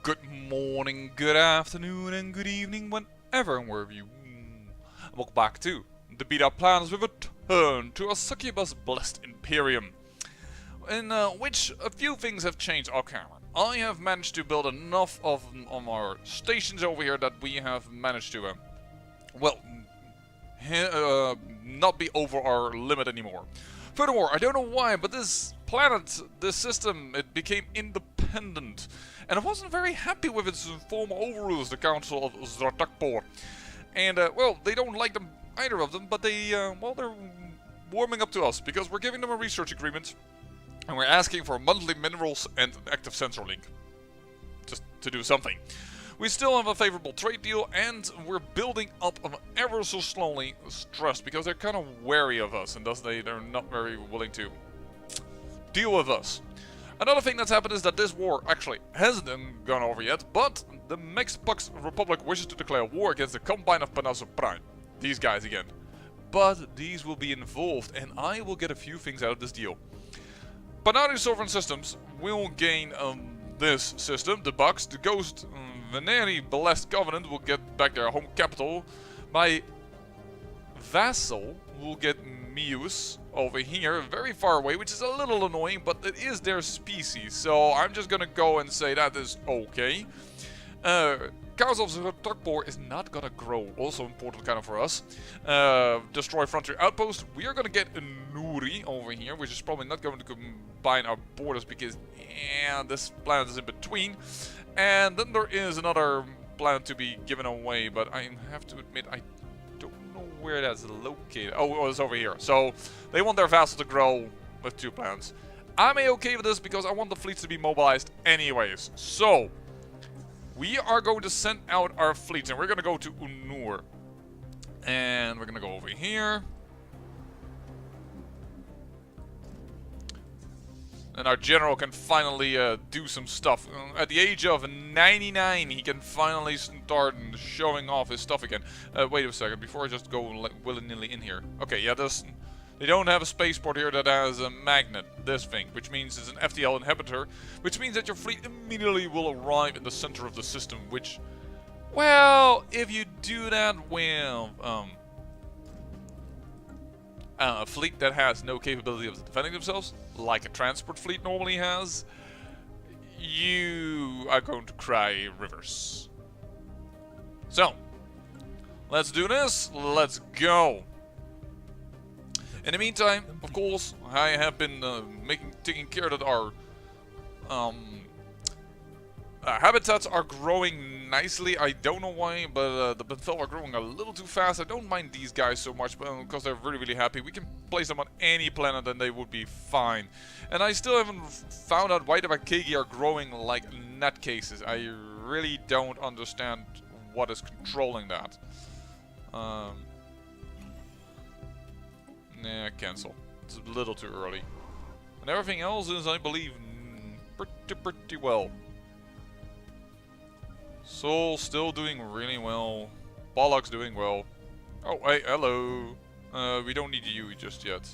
Good morning, good afternoon, and good evening, whenever and wherever you. Welcome back to the Beat Up Plans with a turn to a Succubus Blessed Imperium, in which a few things have changed. Okay, I have managed to build enough of our stations over here that we have managed to, not be over our limit anymore. Furthermore, I don't know why, but this planet, this system, it became independent. And I wasn't very happy with its former overrulers, the Council of Zratakpor. And, they don't like them, either of them, but they're warming up to us, because we're giving them a research agreement, and we're asking for monthly minerals and an active sensor link. Just to do something. We still have a favorable trade deal, and we're building up ever so slowly stressed, because they're kind of wary of us, and thus they're not very willing to deal with us. Another thing that's happened is that this war actually hasn't gone over yet, but the Mexpax Republic wishes to declare war against the Combine of Panazo Prime. These guys again. But these will be involved, and I will get a few things out of this deal. Panari Sovereign Systems will gain this system, the Bucks. The Ghost Veneri Blessed Covenant will get back their home capital. My vassal will get Mius over here, very far away, which is a little annoying, but it is their species, so I'm just gonna go and say that is okay. Council of Zratakpor is not gonna grow, also important kind of for us. Destroy Frontier Outpost. We are gonna get a Nuri over here, which is probably not going to combine our borders because this planet is in between. And then there is another planet to be given away, but I have to admit I don't know where that's located. Oh, it's over here. So they want their vassal to grow with 2 planets. I'm okay with this because I want the fleets to be mobilized anyways. So we are going to send out our fleets, and we're going to go to Unur. And we're going to go over here. And our general can finally do some stuff. At the age of 99, he can finally start showing off his stuff again. Wait a second, before I just go willy-nilly in here. Okay, yeah, they don't have a spaceport here that has a magnet, this thing, which means it's an FTL inhibitor, which means that your fleet immediately will arrive in the center of the system, which, well, if you do that with a fleet that has no capability of defending themselves, like a transport fleet normally has, you are going to cry rivers. So, let's do this, let's go. In the meantime, of course, I have been taking care that our habitats are growing nicely. I don't know why, but the Bethel are growing a little too fast. I don't mind these guys so much because they're really, really happy. We can place them on any planet and they would be fine. And I still haven't found out why the Vakegi are growing like nutcases. I really don't understand what is controlling that. Nah, cancel. It's a little too early. And everything else is, I believe, pretty well. Soul still doing really well. Bollock's doing well. Oh, hey, hello. We don't need you just yet.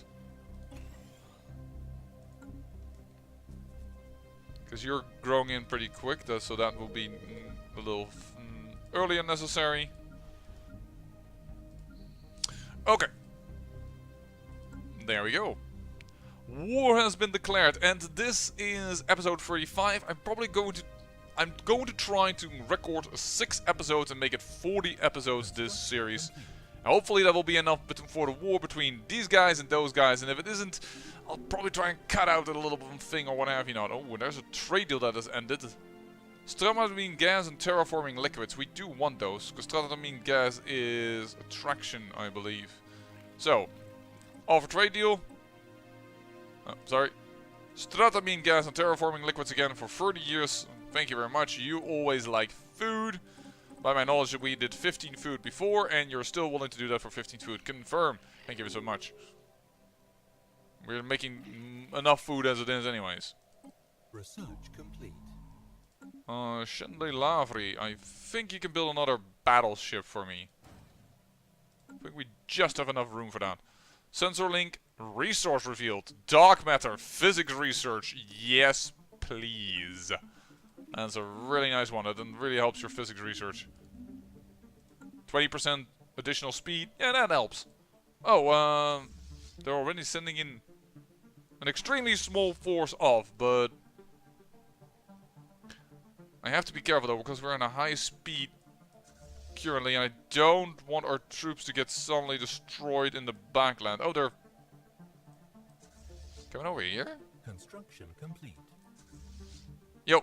Because you're growing in pretty quick, so that will be a little early and necessary. Okay. There we go. War has been declared, and this is episode 35. I'm going to try to record 6 episodes and make it 40 episodes this series. And hopefully that will be enough for the war between these guys and those guys. And if it isn't, I'll probably try and cut out a little thing or what have you not. Oh, there's a trade deal that has ended. Stratamine gas and terraforming liquids. We do want those, because stratamine gas is attraction, I believe. So, offer trade deal. Oh, sorry. Stratamine gas and terraforming liquids again for 30 years. Thank you very much. You always like food. By my knowledge, we did 15 food before, and you're still willing to do that for 15 food. Confirm. Thank you so much. We're making enough food as it is anyways. Research complete. Shendley Lavri, I think you can build another battleship for me. I think we just have enough room for that. Sensor link, resource revealed, dark matter, physics research, yes please. That's a really nice one. That really helps your physics research. 20% additional speed. Yeah, that helps. Oh, they're already sending in an extremely small force of, but I have to be careful though, because we're on a high speed currently, and I don't want our troops to get suddenly destroyed in the backland. Oh, they're coming over here? Construction complete. Yo.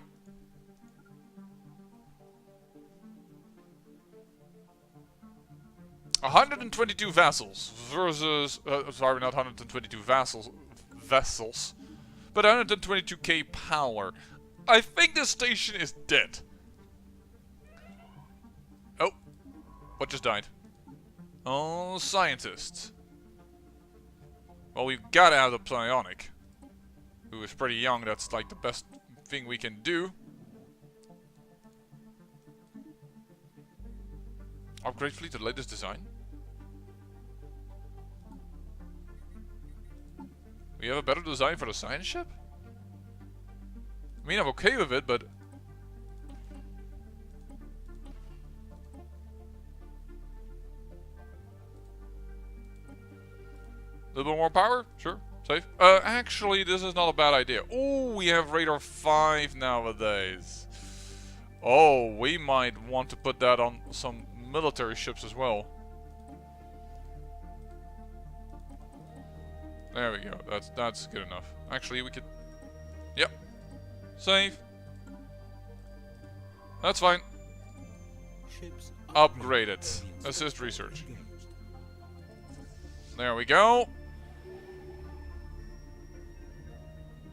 "122 vassals versus... sorry, not 122 vessels, but 122k power. I think this station is dead." Oh. What just died? Oh, scientists. Well, we've got to have the psionic. Who is pretty young, that's like the best thing we can do. Upgrade fleet to the latest design. We have a better design for the science ship? I mean, I'm okay with it, but... a little bit more power? Sure. Safe. Actually, this is not a bad idea. Oh, we have radar 5 nowadays. Oh, we might want to put that on some military ships as well. There we go. That's good enough. Actually, we could... Yep. Save. That's fine. Ships Upgraded. Assist research. There we go.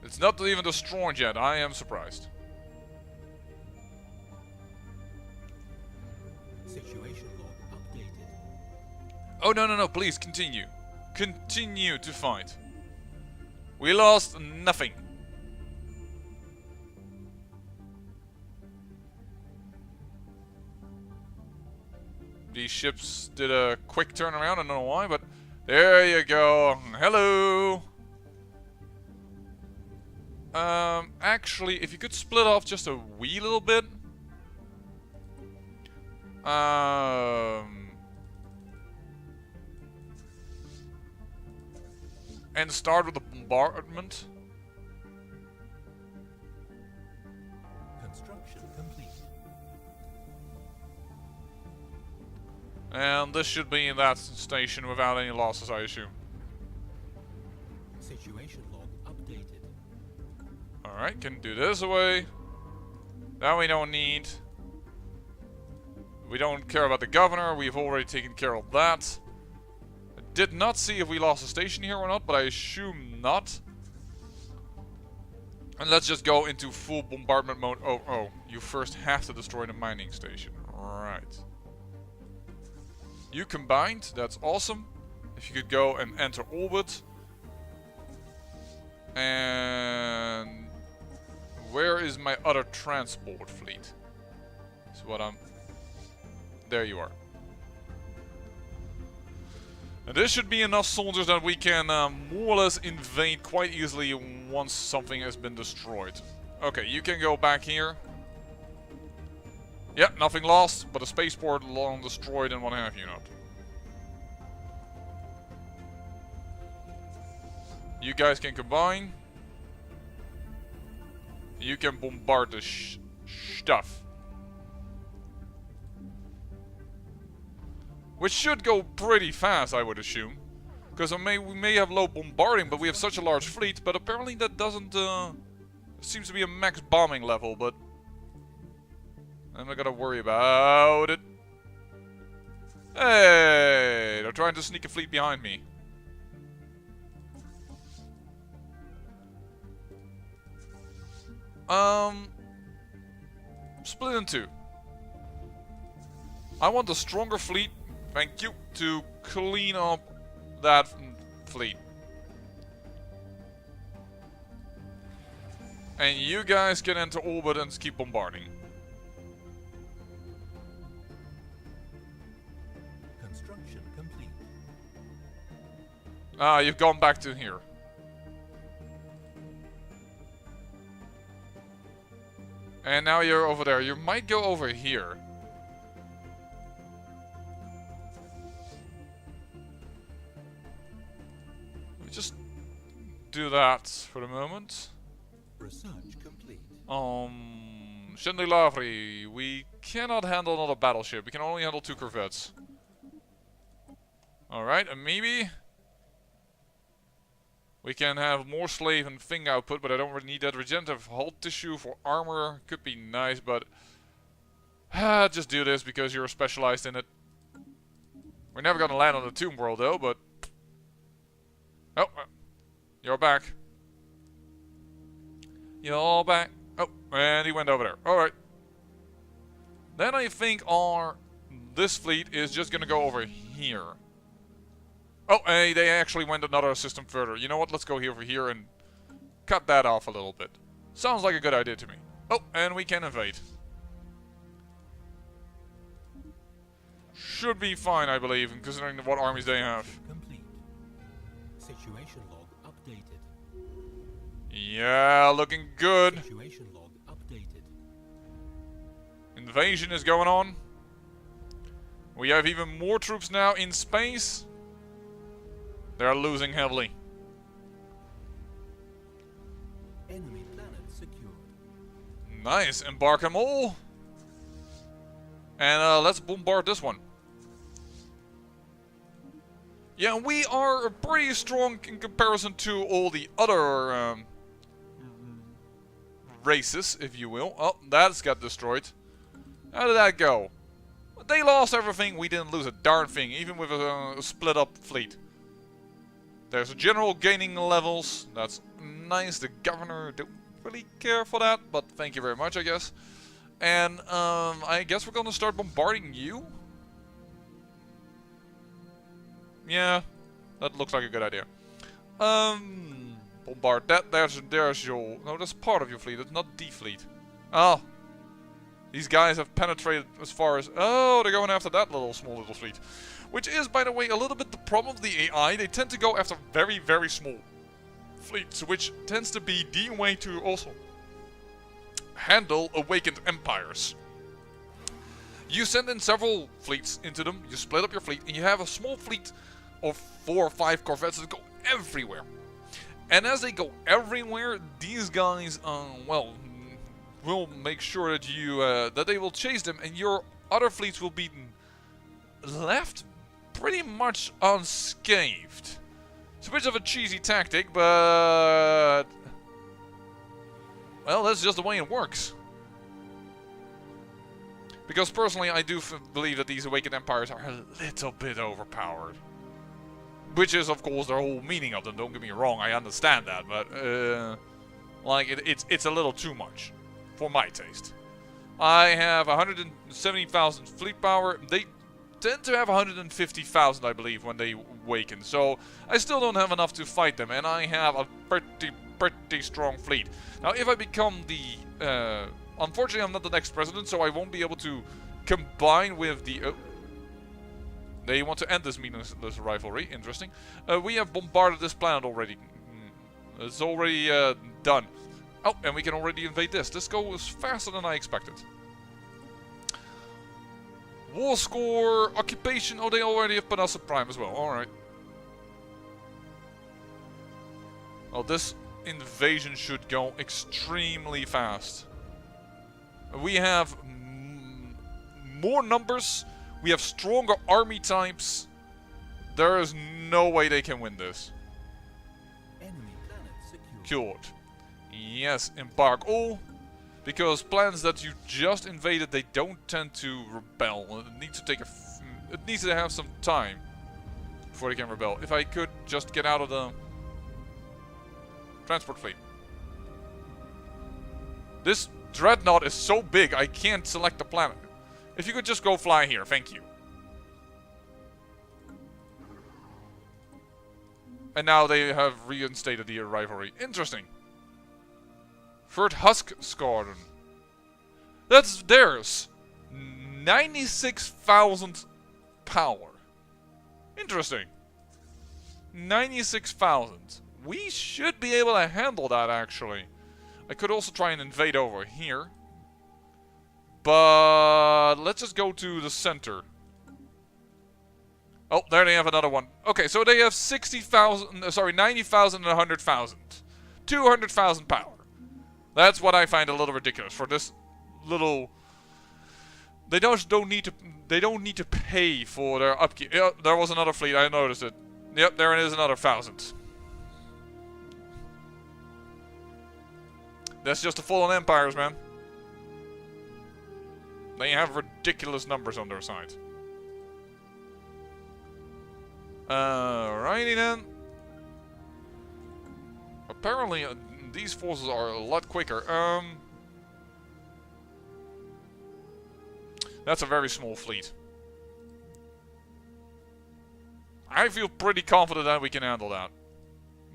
It's not even destroyed yet. I am surprised. Situation log updated. Oh, no. Please, continue. Continue to fight. We lost nothing. These ships did a quick turnaround. I don't know why, but there you go. Hello. Actually, if you could split off just a wee little bit. And start with the bombardment. Construction complete. And this should be in that station without any losses, I assume. Situation log updated. Alright, can do this away. That we don't need. We don't care about the governor, we've already taken care of that. I did not see if we lost a station here or not, but I assume not. And let's just go into full bombardment mode. Oh, you first have to destroy the mining station. Right. You combined, that's awesome. If you could go and enter orbit. And where is my other transport fleet? That's what I'm... There you are. And this should be enough soldiers that we can more or less invade quite easily once something has been destroyed. Okay, you can go back here. Yep, nothing lost, but a spaceport long destroyed and what have you not. You guys can combine. You can bombard the stuff. Which should go pretty fast, I would assume. Because we may have low bombarding, but we have such a large fleet. But apparently that doesn't... seems to be a max bombing level, but... I'm not gonna worry about it. Hey! They're trying to sneak a fleet behind me. Split in two. I want a stronger fleet, thank you, to clean up that fleet. And you guys can enter orbit and keep bombarding. Construction complete. Ah, you've gone back to here. And now you're over there. You might go over here. We just do that for the moment. Research complete. Shindy Lavri, we cannot handle another battleship. We can only handle 2 corvettes. Alright, and maybe we can have more slave and thing output, but I don't really need that. Regenerative hull tissue for armor could be nice, but just do this because you're specialized in it. We're never gonna land on the Tomb World though, but oh, you're back. You're back. Oh, and he went over there. Alright. Then I think this fleet is just gonna go over here. Oh, hey, they actually went another system further. You know what? Let's go over here and cut that off a little bit. Sounds like a good idea to me. Oh, and we can invade. Should be fine, I believe, considering what armies they have. Complete. Situation log updated. Yeah, looking good. Situation log updated. Invasion is going on. We have even more troops now in space. They are losing heavily. Enemy planet secured. Nice, embark them all. And let's bombard this one. Yeah, we are pretty strong in comparison to all the other races, if you will. Oh, that's got destroyed. How did that go? They lost everything, we didn't lose a darn thing, even with a split up fleet. There's a general gaining levels, that's nice. The governor don't really care for that, but thank you very much, I guess. And I guess we're gonna start bombarding you. Yeah, that looks like a good idea. Bombard that. There's your. No, that's part of your fleet. It's not the fleet. Oh, these guys have penetrated as far as. Oh, they're going after that small little fleet, which is, by the way, a little bit the problem of the AI. They tend to go after very, very small fleets, which tends to be the way to also handle awakened empires. You send in several fleets into them, you split up your fleet, and you have a small fleet of 4 or 5 corvettes that go everywhere. And as they go everywhere, these guys, well, will make sure that you that they will chase them, and your other fleets will be left pretty much unscathed. It's a bit of a cheesy tactic, but well, that's just the way it works. Because personally, I do believe that these awakened empires are a little bit overpowered. Which is, of course, the whole meaning of them, don't get me wrong, I understand that, but like, it's a little too much, for my taste. I have 170,000 fleet power, they tend to have 150,000, I believe, when they awaken, so I still don't have enough to fight them, and I have a pretty strong fleet. Now, if I become the, unfortunately I'm not the next president, so I won't be able to combine with the, they want to end this meaningless rivalry. Interesting. We have bombarded this planet already. It's already done. Oh, and we can already invade this. This goes faster than I expected. War score, occupation. Oh, they already have Panassa Prime as well. Alright. Well, this invasion should go extremely fast. We have more numbers. We have stronger army types. There is no way they can win this. Enemy planet secured. Cured. Yes, embark all. Because plans that you just invaded, they don't tend to rebel. It needs to take it needs to have some time before they can rebel. If I could just get out of the transport fleet. This dreadnought is so big, I can't select the planet. If you could just go fly here, thank you. And now they have reinstated the rivalry. Interesting. Third Husk Squadron. That's theirs. 96,000 power. Interesting. 96,000. We should be able to handle that, actually. I could also try and invade over here. But let's just go to the center. Oh, there they have another one. Okay, so they have 60,000, sorry, 90,000 and 100,000. 200,000 power. That's what I find a little ridiculous for this little. They don't need to pay for their upkeep. Yeah, there was another fleet. I noticed it. Yep, there it is, another 1,000. That's just the fallen empires, man. They have ridiculous numbers on their side. Alrighty then. Apparently, these forces are a lot quicker. That's a very small fleet. I feel pretty confident that we can handle that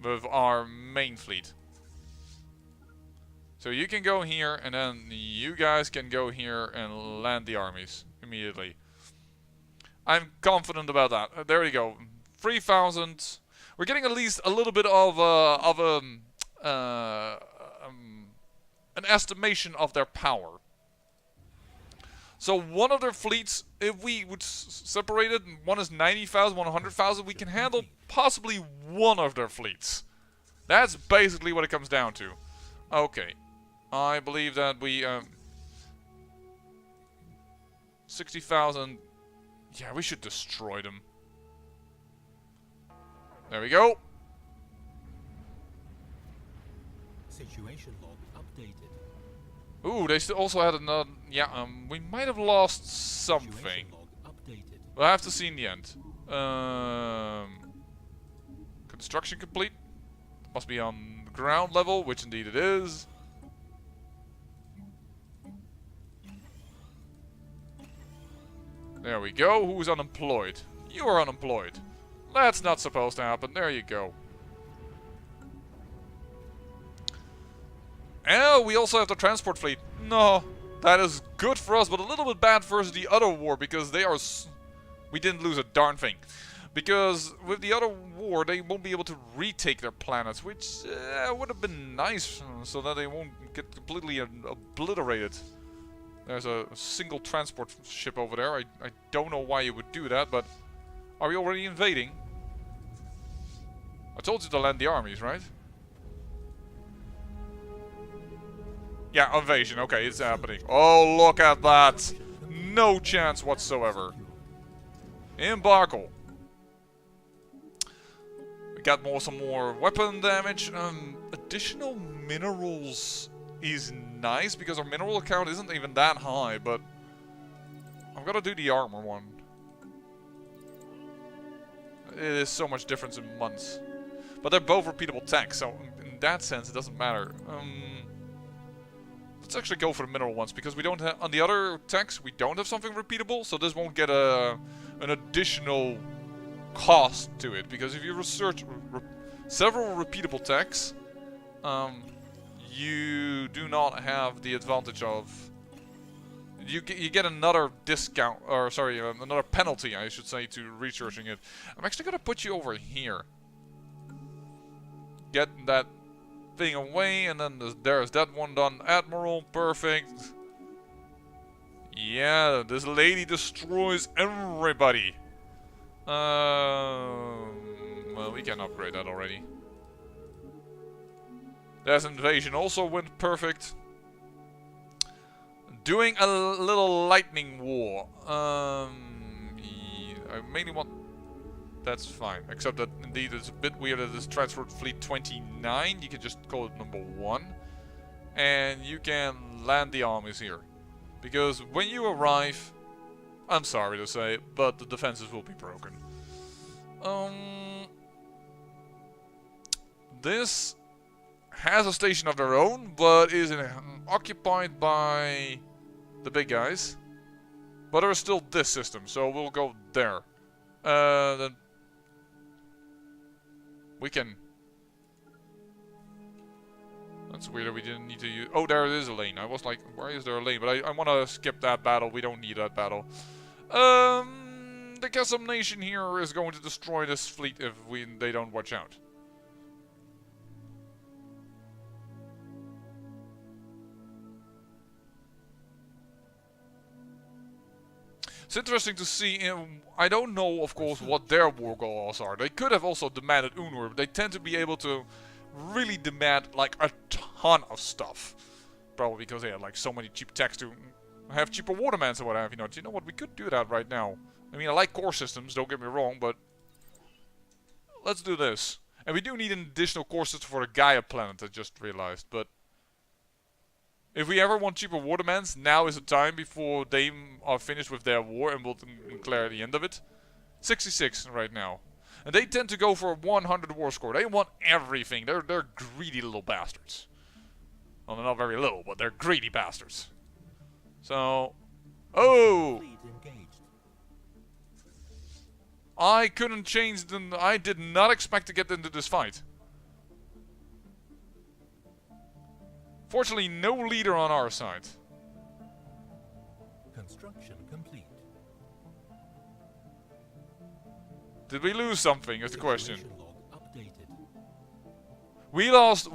with our main fleet. So you can go here, and then you guys can go here and land the armies immediately. I'm confident about that. There we go. 3,000. We're getting at least a little bit of an estimation of their power. So one of their fleets, if we would separate it, one is 90,000, 100,000, we can handle possibly one of their fleets. That's basically what it comes down to. Okay. I believe that we 60,000. Yeah, we should destroy them. There we go. Situation log updated. Ooh, they still also had another. Yeah, we might have lost something. Situation log updated. We'll have to see in the end. Construction complete. Must be on ground level, which indeed it is. There we go. Who's unemployed? You are unemployed. That's not supposed to happen. There you go. And we also have the transport fleet. No, that is good for us, but a little bit bad versus the other war because they are. We didn't lose a darn thing. Because with the other war, they won't be able to retake their planets, which would have been nice so that they won't get completely obliterated. There's a single transport ship over there. I don't know why you would do that, but are we already invading? I told you to land the armies, right? Yeah, invasion. Okay, it's happening. Oh, look at that. No chance whatsoever. Embargo. We got some more weapon damage. Additional minerals is nice because our mineral account isn't even that high, but I'm gonna do the armor one. It is so much difference in months. But they're both repeatable techs, so in that sense it doesn't matter. Let's actually go for the mineral ones because we don't have on the other techs we don't have something repeatable, so this won't get an additional cost to it. Because if you research several repeatable techs, you do not have the advantage of you get another discount, or sorry, another penalty, I should say, to researching it. I'm actually gonna put you over here. Get that thing away, and then there's that one done. Admiral, perfect. Yeah, this lady destroys everybody. Well, we can upgrade that already. There's invasion also went perfect. Doing a little lightning war. I mainly want. That's fine. Except that indeed it's a bit weird that this transport fleet 29. You can just call it number 1, and you can land the armies here, because when you arrive, I'm sorry to say, but the defenses will be broken. This has a station of their own, but is occupied by the big guys. But there is still this system, so we'll go there. Then we can. That's weird that we didn't need to use. Oh, there is a lane. I was like, why is there a lane? But I want to skip that battle. We don't need that battle. The Chasm Nation here is going to destroy this fleet if they don't watch out. It's interesting to see. I don't know, of course, what their war goals are. They could have also demanded Unur, but they tend to be able to really demand like a ton of stuff. Probably because they had like so many cheap techs to have cheaper watermans or what have you. Do you know what? We could do that right now. I mean, I like core systems, don't get me wrong, but let's do this. And we do need an additional core system for the Gaia planet, I just realized. But if we ever want cheaper watermans, now is the time before they are finished with their war and will declare the end of it. 66 right now. And they tend to go for a 100 war score. They want everything. They're greedy little bastards. Well, they're not very little, but they're greedy bastards. So... Oh! I couldn't change them. I did not expect to get into this fight. Fortunately, no leader on our side. Construction complete. Did we lose something is the question. Situation log updated. We lost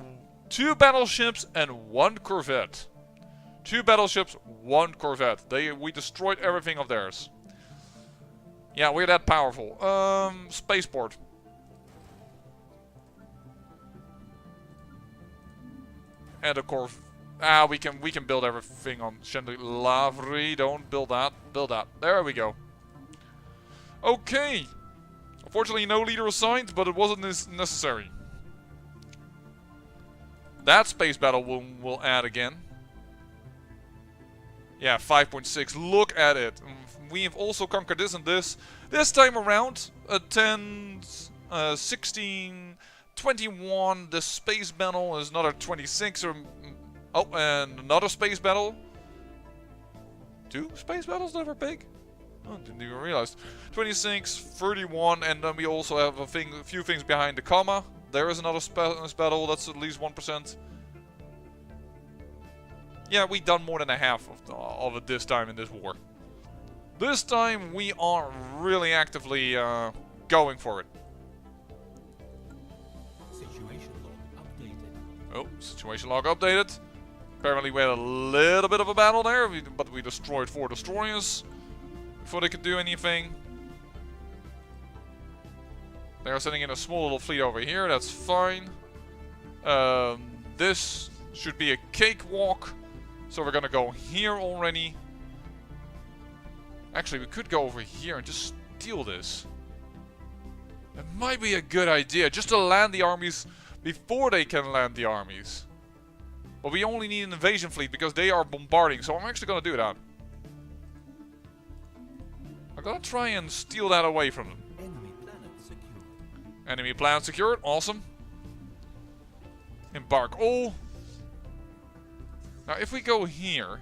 2 battleships and 1 corvette. 2 battleships, 1 corvette. We destroyed everything of theirs. Yeah, we're that powerful. Spaceport. And of course, we can build everything on Lavry. Don't build that. Build that. There we go. Okay. Unfortunately, no leader assigned, but it wasn't necessary. That space battle will add again. Yeah, 5.6. Look at it. We have also conquered this and this. This time around, 10, 16, 21. The space battle is another 26. Oh, and another space battle. 2 space battles that were big? Oh, didn't even realize. 26, 31, and then we also have a few things behind the comma. There is another space battle. That's at least 1%. Yeah, we've done more than a half of it this time in this war. This time we are really actively going for it. Situation log updated. Oh, situation log updated. Apparently we had a little bit of a battle there, but we destroyed 4 destroyers before they could do anything. They are sending in a small little fleet over here, that's fine. This should be a cakewalk. So we're gonna go here already. Actually, we could go over here and just steal this. It might be a good idea, just to land the armies before they can land the armies. But we only need an invasion fleet because they are bombarding, so I'm actually gonna do that. I'm gonna try and steal that away from them. Enemy planet secured. Enemy planet secured, awesome. Embark all. Now, if we go here,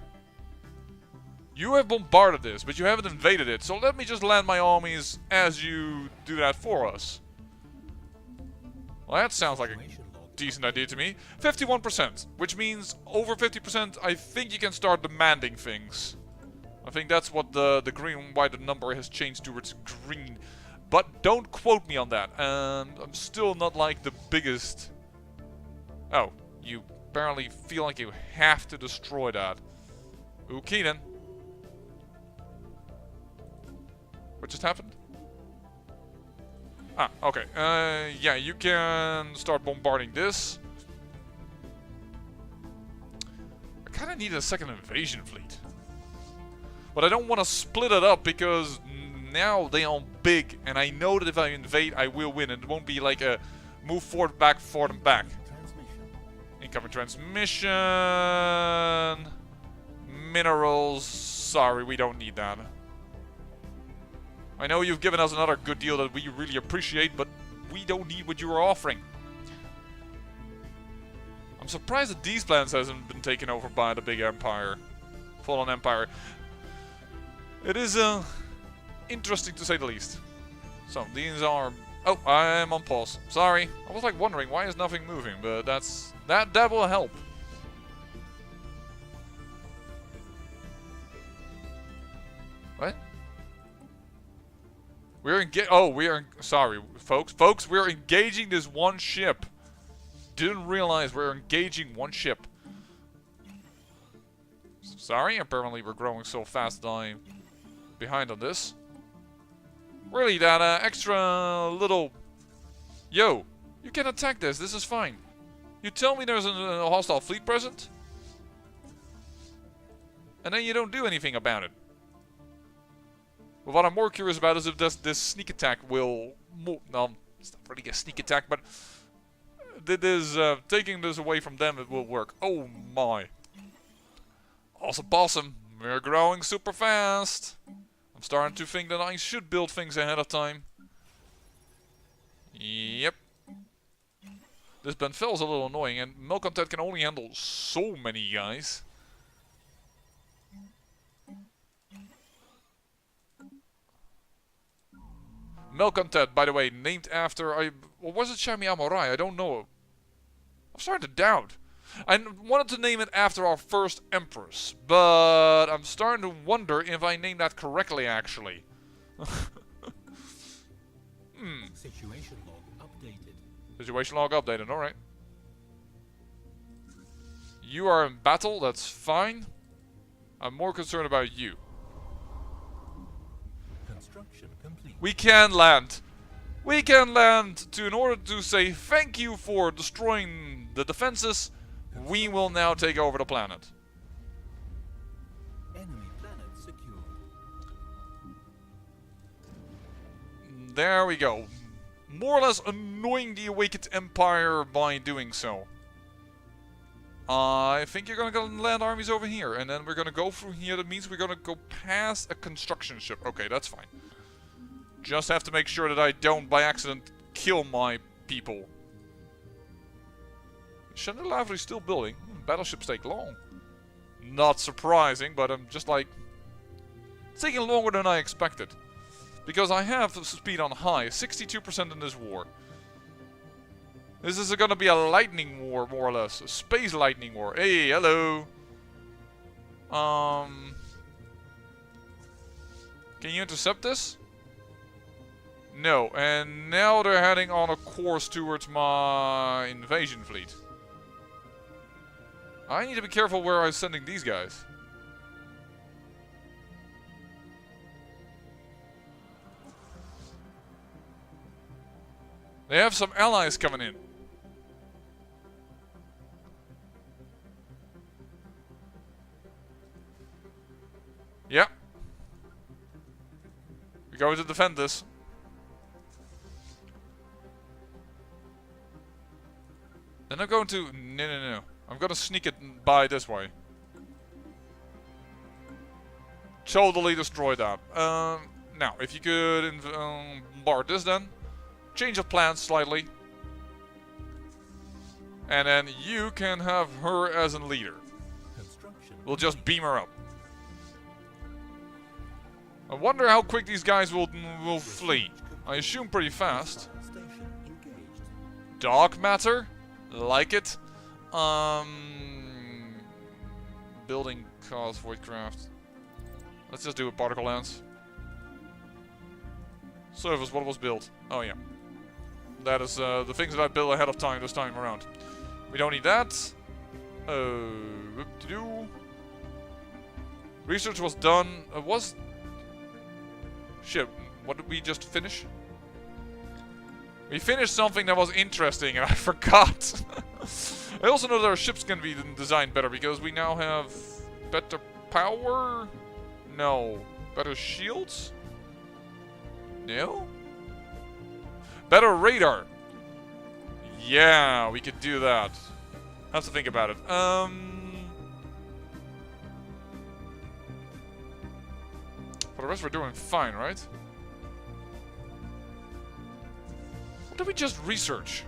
you have bombarded this, but you haven't invaded it. So let me just land my armies as you do that for us. Well, that sounds like a decent idea to me. 51%, which means over 50%, I think you can start demanding things. I think that's what the green and white number has changed towards green. But don't quote me on that. And I'm still not like the biggest... Oh, you apparently feel like you have to destroy that. Okay then. What just happened? Ah, okay. Yeah, you can start bombarding this. I kind of need a second invasion fleet. But I don't want to split it up because now they are big. And I know that if I invade, I will win. And it won't be like a move forward, and back. Incoming transmission. Minerals. Sorry, we don't need that. I know you've given us another good deal that we really appreciate, but we don't need what you are offering. I'm surprised that these planets hasn't been taken over by the big empire. Fallen empire. It is interesting to say the least. So, these are... Oh, I'm on pause. Sorry. I was like wondering why is nothing moving, but that will help. What? Sorry, folks. We're engaging this one ship. Didn't realize we're engaging one ship. Sorry, apparently we're growing so fast that I behind on this. Really, that extra little... Yo, you can attack this. This is fine. You tell me there's a hostile fleet present, and then you don't do anything about it. But what I'm more curious about is if this sneak attack will... No, it's not really a sneak attack, but... taking this away from them, it will work. Oh my. Awesome possum. We're growing super fast. I'm starting to think that I should build things ahead of time. Yep. This Benfell is a little annoying, and Malcontent can only handle so many guys. Malcontent, by the way, named after... or was it Shami Amorai? I don't know. I'm starting to doubt. I wanted to name it after our first Empress, but I'm starting to wonder if I named that correctly, actually. Situation log updated. Situation log updated, alright. You are in battle, that's fine. I'm more concerned about you. Construction complete. We can land. We can land in order to say thank you for destroying the defenses. We will now take over the planet. Enemy planet secured. There we go. More or less annoying the Awakened Empire by doing so. I think you're gonna land armies over here, and then we're gonna go through here. That means we're gonna go past a construction ship. Okay, that's fine. Just have to make sure that I don't, by accident, kill my people. Stellaris is still building. Battleships take long. Not surprising, but I'm just like... It's taking longer than I expected. Because I have speed on high, 62% in this war. This is gonna be a lightning war, more or less. A space lightning war. Hey, hello! Can you intercept this? No, and now they're heading on a course towards my invasion fleet. I need to be careful where I'm sending these guys. They have some allies coming in. Yeah. We're going to defend this. Then I'm going to... No. I'm going to sneak it by this way. Totally destroy that. Now, if you could bombard this then. Change of plans slightly. And then you can have her as a leader. We'll just beam her up. I wonder how quick these guys will flee. I assume pretty fast. Dark matter? Like it. Building cause voidcraft. Let's just do a particle lance. Service, what was built? Oh yeah. That is the things that I built ahead of time this time around. We don't need that. Whoop-de-doo. Research was done. Shit, what did we just finish? We finished something that was interesting and I forgot. I also know that our ships can be designed better because we now have better power? No. Better shields? No? Better radar. Yeah, we could do that. Have to think about it. For the rest we're doing fine, right? What did we just research?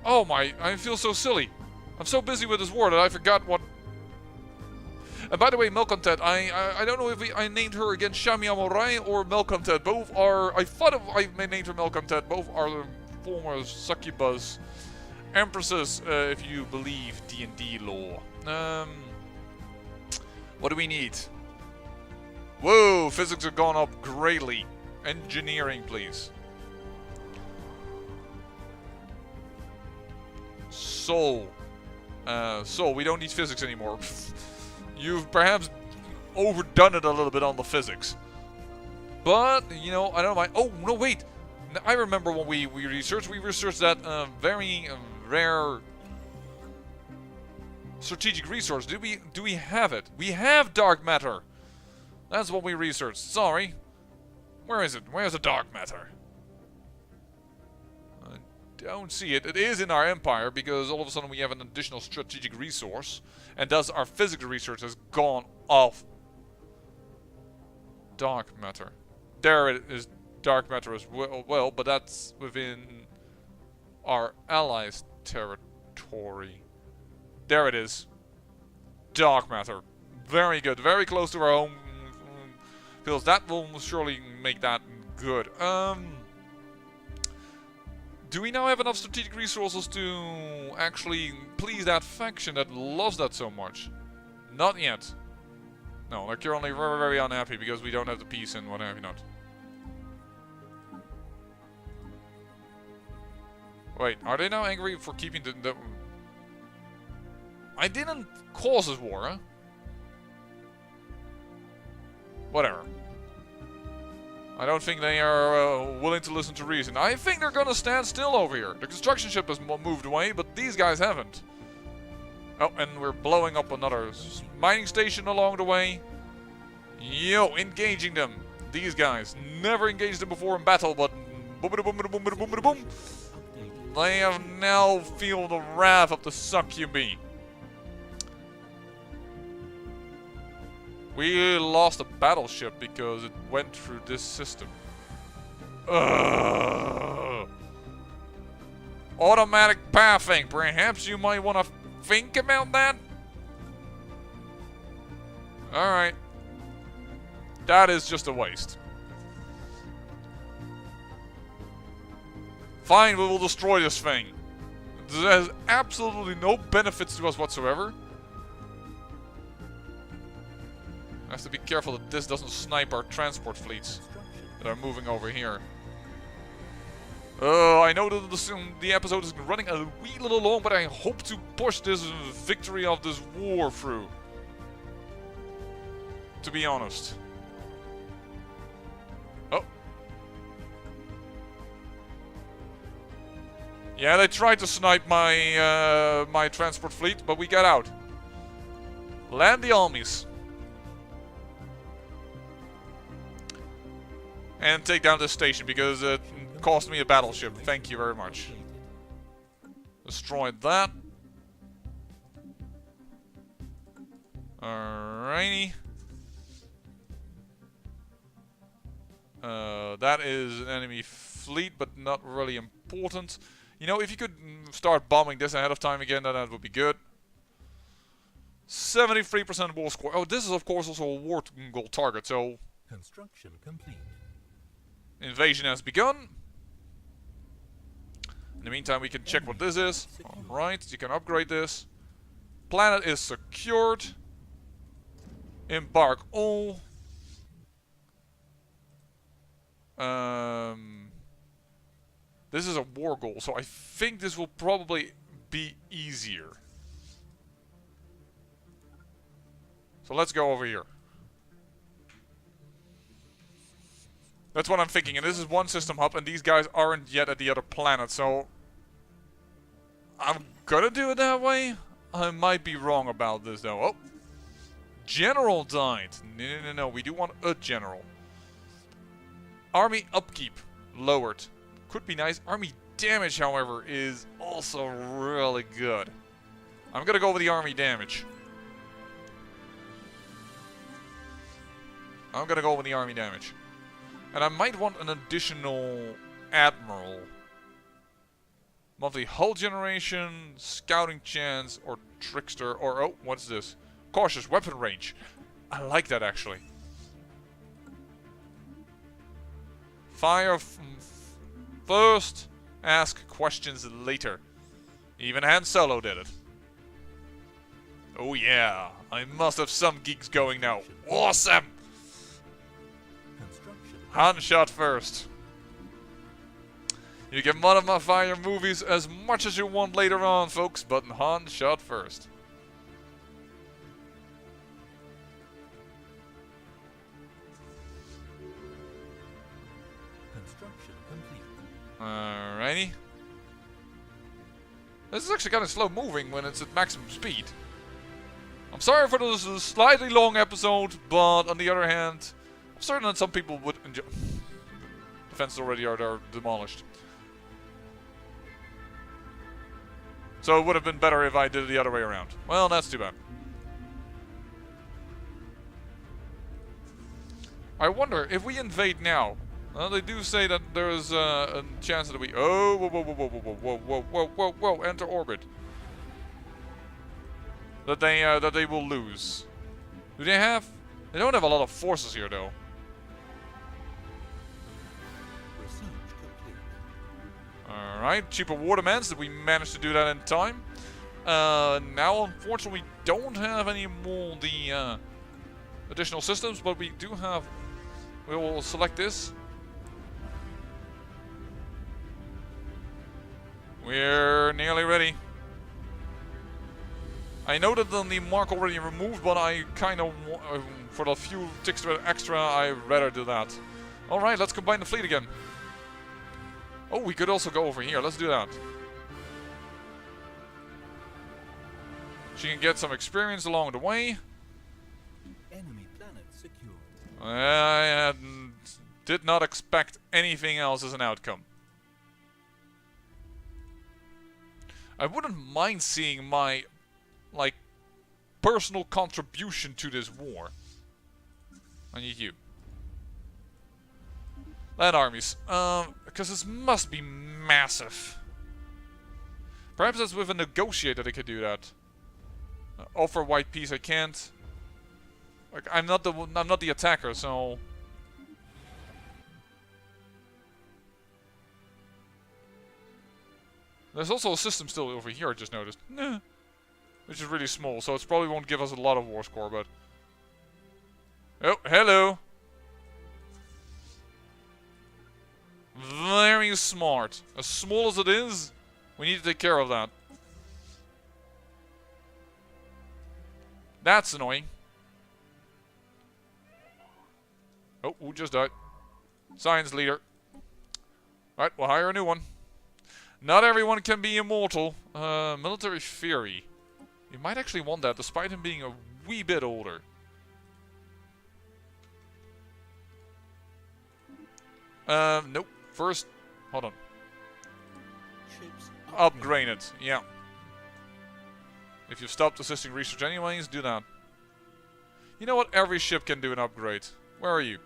Oh my, I feel so silly. I'm so busy with this war that I forgot what... And by the way, Malcontent, I don't know if I named her again Shami Amorai or Malcontent. Both are... I thought I named her Malcontent. Both are former Succubus Empresses, if you believe D&D lore. What do we need? Whoa, physics have gone up greatly. Engineering, please. Soul. Soul, we don't need physics anymore. You've perhaps overdone it a little bit on the physics. But, you know, I don't mind. Oh, no, wait. I remember when we researched that very rare strategic resource. Do we have it? We have dark matter. That's what we researched. Sorry. Where is it? Where's the dark matter? I don't see it. It is in our empire because all of a sudden we have an additional strategic resource, and thus our physical research has gone off. Dark matter. There it is. Dark matter as well, but that's within our allies' territory. There it is. Dark matter. Very good. Very close to our home. Feels that will surely make that good. Do we now have enough strategic resources to actually please that faction that loves that so much? Not yet. No, they're currently very, very unhappy because we don't have the peace and what have you not. Wait, are they now angry for keeping the... I didn't cause this war, huh? Whatever. I don't think they are willing to listen to reason. I think they're gonna stand still over here. The construction ship has moved away, but these guys haven't. Oh, and we're blowing up another mining station along the way. Yo, engaging them. These guys. Never engaged them before in battle, but... boom, boom, boom, boom, boom, boom, boom. They have now feel the wrath of the Succubi. We lost a battleship because it went through this system. Ugh. Automatic pathing. Perhaps you might want to think about that? Alright. That is just a waste. Fine, we will destroy this thing. It has absolutely no benefits to us whatsoever. I have to be careful that this doesn't snipe our transport fleets that are moving over here. I know that the episode is running a wee little long, but I hope to push this victory of this war through. To be honest. Oh. Yeah, they tried to snipe my my transport fleet, but we got out. Land the armies. And take down this station because it cost me a battleship. Thank you very much. Destroyed that. Alrighty. That is an enemy fleet, but not really important. You know, if you could start bombing this ahead of time again, then that would be good. 73% war score. Oh, this is of course also a war goal target, so... Construction complete. Invasion has begun. In the meantime, we can check what this is. Alright, you can upgrade this. Planet is secured. Embark all. This is a war goal, so I think this will probably be easier. So let's go over here. That's what I'm thinking, and this is one system hub, and these guys aren't yet at the other planet, so... I'm gonna do it that way? I might be wrong about this, though. Oh! General died. No, we do want a general. Army upkeep lowered. Could be nice. Army damage, however, is also really good. I'm gonna go with the army damage. I'm gonna go with the army damage. And I might want an additional admiral. Monthly hull generation, scouting chance, or trickster, or oh, what's this? Cautious weapon range. I like that actually. Fire first, ask questions later. Even Han Solo did it. Oh yeah, I must have some geeks going now. Awesome! Han shot first. You can modify your movies as much as you want later on, folks, but Han shot first. Construction complete. Alrighty. This is actually kind of slow moving when it's at maximum speed. I'm sorry for this slightly long episode, but on the other hand, I'm certain that some people would enjoy. Defenses already are demolished. So it would have been better if I did it the other way around. Well, that's too bad. I wonder if we invade now. They do say that there is a chance that we. Oh, whoa, whoa, whoa, whoa, whoa, whoa, whoa, whoa, whoa, whoa! Enter orbit. That they will lose. Do they have? They don't have a lot of forces here, though. Research complete. All right, cheaper war demands. Did we manage to do that in time? Now, unfortunately, we don't have any more the additional systems, but we do have. We will select this. We're nearly ready. I noted that the mark already removed, but I kind of, for the few ticks extra, I'd rather do that. Alright, let's combine the fleet again. Oh, we could also go over here. Let's do that. She can get some experience along the way. Enemy planet secured. I did not expect anything else as an outcome. I wouldn't mind seeing my, like, personal contribution to this war. I need you. Land armies. Because this must be massive. Perhaps that's with a negotiator they could do that. Offer white peace I can't. Like, I'm not the attacker, so. There's also a system still over here, I just noticed. Nah. Which is really small, so it probably won't give us a lot of war score, but. Oh, hello! Very smart. As small as it is, we need to take care of that. That's annoying. Oh, who just died? Science leader. Alright, we'll hire a new one. Not everyone can be immortal. Military Fury. You might actually want that, despite him being a wee bit older. Nope. First, hold on. Ships Upgrade it. Yeah. If you've stopped assisting research anyways, do that. You know what? Every ship can do an upgrade. Where are you?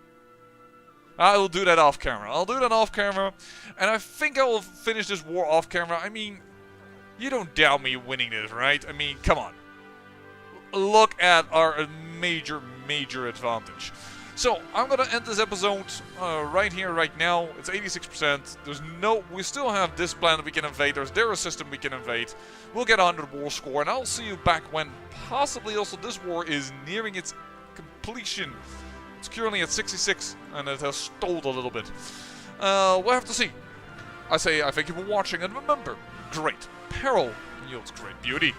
I will do that off camera. I'll do that off camera. And I think I will finish this war off camera. I mean, you don't doubt me winning this, right? I mean, come on. Look at our major advantage. So, I'm going to end this episode right here, right now. It's 86%. We still have this planet we can invade. There's a system we can invade. We'll get 100 war score, and I'll see you back when possibly also this war is nearing its completion. It's currently at 66, and it has stalled a little bit. We'll have to see. I thank you for watching, and remember, great peril yields great beauty.